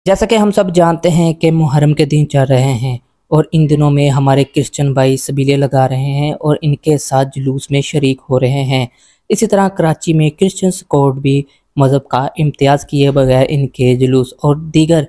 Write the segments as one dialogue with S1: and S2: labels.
S1: جیسا کہ ہم سب جانتے ہیں کہ محرم کے دن چل رہے ہیں اور ان دنوں میں ہمارے کرسچن بھائی سبیلے لگا رہے ہیں اور ان کے ساتھ جلوس میں شریک ہو رہے ہیں۔ اسی طرح کراچی میں کرسچن سکاؤٹ بھی مذہب کا امتیاز کیے بغیر ان کے جلوس اور دیگر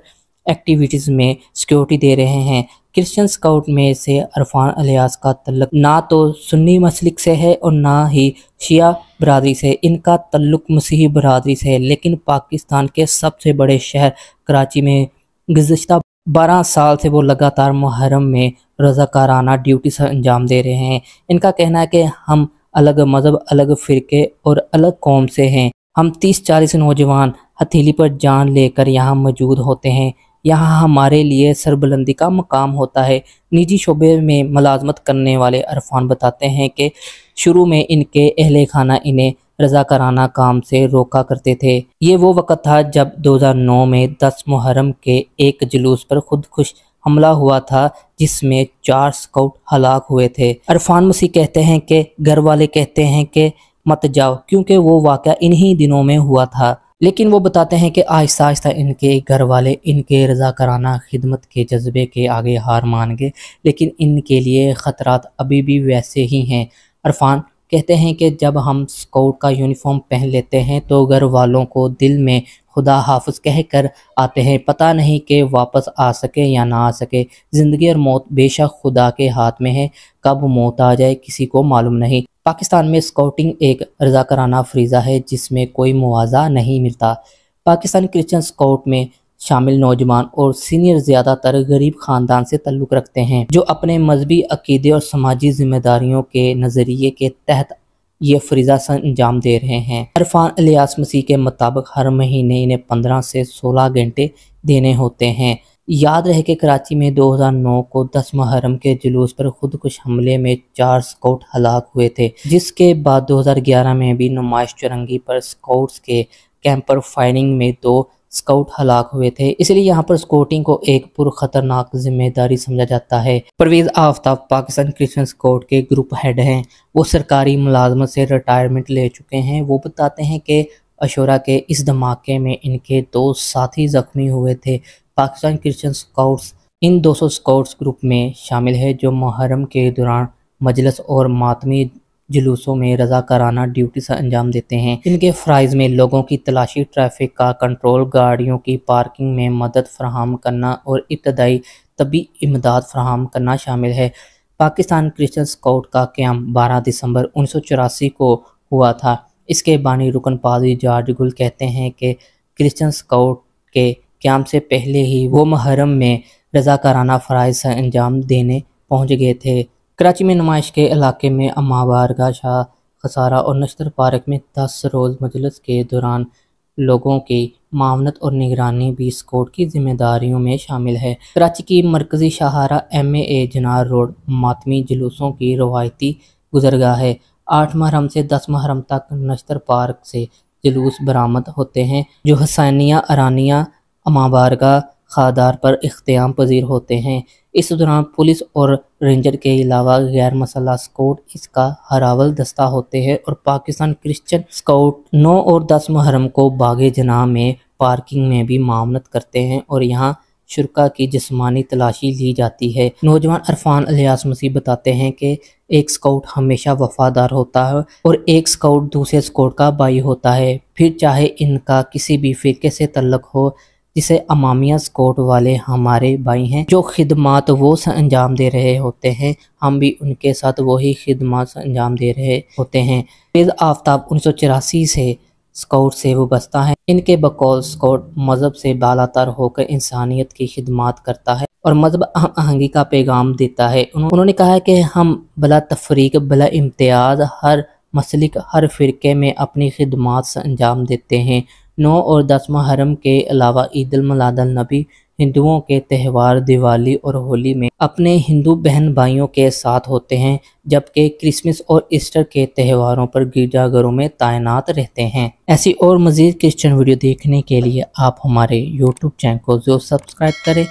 S1: ایکٹیویٹیز میں سیکیورٹی دے رہے ہیں۔ کرسچن سکاؤٹ میں سے عرفان الیاس کا تعلق نہ تو سنی مسلک سے ہے اور نہ ہی شیعہ برادری سے، ان کا تعلق مسیحی برادری سے ہے، لیکن پاکستان کے سب سے بڑے شہر کراچی میں گزشتہ 12 سال سے وہ لگاتار محرم میں رضاکارانہ ڈیوٹی سے انجام دے رہے ہیں۔ ان کا کہنا ہے کہ ہم الگ مذہب، الگ فرقے اور الگ قوم سے ہیں۔ ہم 30-40 نوجوان ہتھیلی پر جان لے کر یہاں موجود ہوتے ہیں۔ یہاں ہمارے لیے سربلندی کا مقام ہوتا ہے۔ نجی شعبے میں ملازمت کرنے والے عرفان بتاتے ہیں کہ شروع میں ان کے اہل خانہ انہیں رضاکارانہ کام سے روکا کرتے تھے۔ یہ وہ وقت تھا جب 2009 میں 10 محرم کے ایک جلوس پر خودکش حملہ ہوا تھا جس میں 4 سکاؤٹ ہلاک ہوئے تھے۔ عرفان مسیح کہتے ہیں کہ گھر والے کہتے ہیں کہ مت جاؤ کیونکہ وہ واقعہ انہی دنوں میں ہوا تھا، لیکن وہ بتاتے ہیں کہ آہستہ آہستہ ان کے گھر والے ان کے رضاکارانہ خدمت کے جذبے کے آگے ہار مان گئے، لیکن ان کے لیے خطرات ابھی بھی ویسے ہی ہیں۔ عرفان کہتے ہیں کہ جب ہم سکاؤٹ کا یونیفارم پہن لیتے ہیں تو گھر والوں کو دل میں خدا حافظ کہہ کر آتے ہیں، پتہ نہیں کہ واپس آ سکے یا نہ آ سکے۔ زندگی اور موت بے شک خدا کے ہاتھ میں ہے، کب موت آ جائے کسی کو معلوم نہیں۔ پاکستان میں سکاؤٹنگ ایک رضاکارانہ فریضہ ہے جس میں کوئی معاوضہ نہیں ملتا۔ پاکستانی کرسچن سکاؤٹ میں شامل نوجوان اور سینئر زیادہ تر غریب خاندان سے تعلق رکھتے ہیں جو اپنے مذہبی عقیدے اور سماجی ذمہ داریوں کے نظریے کے تحت یہ فریضہ انجام دے رہے ہیں۔ عرفان الیاس مسیح کے مطابق ہر مہینے انہیں 15 سے 16 گھنٹے دینے ہوتے ہیں۔ یاد رہے کہ کراچی میں 2009 کو 10 محرم کے جلوس پر خودکش حملے میں 4 سکاؤٹ ہلاک ہوئے تھے، جس کے بعد 2011 میں بھی نمائش چرنگی پر سکاؤٹس کے کیمپ پر فائرنگ میں 2 سکاؤٹ ہلاک ہوئے تھے، اس لیے یہاں پر سکاؤٹنگ کو ایک پرخطرناک ذمہ داری سمجھا جاتا ہے۔ پرویز آفتاب پاکستان کرسچن سکاؤٹ کے گروپ ہیڈ ہیں، وہ سرکاری ملازمت سے ریٹائرمنٹ لے چکے ہیں۔ وہ بتاتے ہیں کہ عاشورہ کے اس دھماکے میں ان کے 2 ساتھی زخمی ہوئے تھے۔ پاکستان کرسچن سکاؤٹس ان 200 سکاؤٹس گروپ میں شامل ہے جو محرم کے دوران مجلس اور ماتمی جلوسوں میں رضاکارانہ ڈیوٹی سے انجام دیتے ہیں۔ ان کے فرائض میں لوگوں کی تلاشی، ٹریفک کا کنٹرول، گاڑیوں کی پارکنگ میں مدد فراہم کرنا اور ابتدائی طبی امداد فراہم کرنا شامل ہے۔ پاکستان کرسچن سکاؤٹ کا قیام 12 دسمبر 1984 کو ہوا تھا۔ اس کے بانی رکن پادری جارج گل کہتے ہیں کہ کرسچن سکاؤٹ کے قیام سے پہلے ہی وہ محرم میں رضاکارانہ فرائض سے انجام دینے پہنچ گئے تھے۔ کراچی میں نمائش کے علاقے میں اماں بارگاہ، شاہ خسارہ اور نشتر پارک میں 10 روز مجلس کے دوران لوگوں کی معاونت اور نگرانی بھی سکاؤٹ کی ذمہ داریوں میں شامل ہے۔ کراچی کی مرکزی شاہراہ MAA جنار روڈ ماتمی جلوسوں کی روایتی گزرگاہ ہے۔ 8 محرم سے 10 محرم تک نشتر پارک سے جلوس برآمد ہوتے ہیں جو حسینیہ ارانیہ اماں بارگاہ خادار پر اختتام پذیر ہوتے ہیں۔ اس دوران پولیس اور رینجر کے علاوہ غیر مسلح سکاؤٹ اس کا ہراول دستہ ہوتے ہیں اور پاکستان کرسچن سکاؤٹ 9 اور 10 محرم کو باغ جناح میں پارکنگ میں بھی معاونت کرتے ہیں اور یہاں شرکاء کی جسمانی تلاشی لی جاتی ہے۔ نوجوان عرفان الیاس مسیح بتاتے ہیں کہ ایک سکاؤٹ ہمیشہ وفادار ہوتا ہے اور ایک سکاؤٹ دوسرے سکاؤٹ کا بھائی ہوتا ہے، پھر چاہے ان کا کسی بھی فرقے سے تعلق ہو۔ جسے امامیہ سکاؤٹ والے ہمارے بھائی ہیں، جو خدمات وہ انجام دے رہے ہوتے ہیں ہم بھی ان کے ساتھ وہی خدمات انجام دے رہے ہوتے ہیں۔ پرویز آفتاب 1984 سے سکاؤٹ سے وابستہ ہیں۔ ان کے بقول سکاؤٹ مذہب سے بالاتر ہو کر انسانیت کی خدمات کرتا ہے اور مذہب ہم آہنگی کا پیغام دیتا ہے۔ انہوں نے کہا کہ ہم بلا تفریق، بلا امتیاز، ہر مسلک، ہر فرقے میں اپنی خدمات سے انجام دیتے ہیں۔ 9 اور 10 محرم کے علاوہ عید المیلاد النبی، ہندوؤں کے تہوار دیوالی اور ہولی میں اپنے ہندو بہن بھائیوں کے ساتھ ہوتے ہیں، جبکہ کرسمس اور ایسٹر کے تہواروں پر گرجا گھروں میں تعینات رہتے ہیں۔ ایسی اور مزید کرسچن ویڈیو دیکھنے کے لیے آپ ہمارے YouTube چینل کو ضرور سبسکرائب کریں۔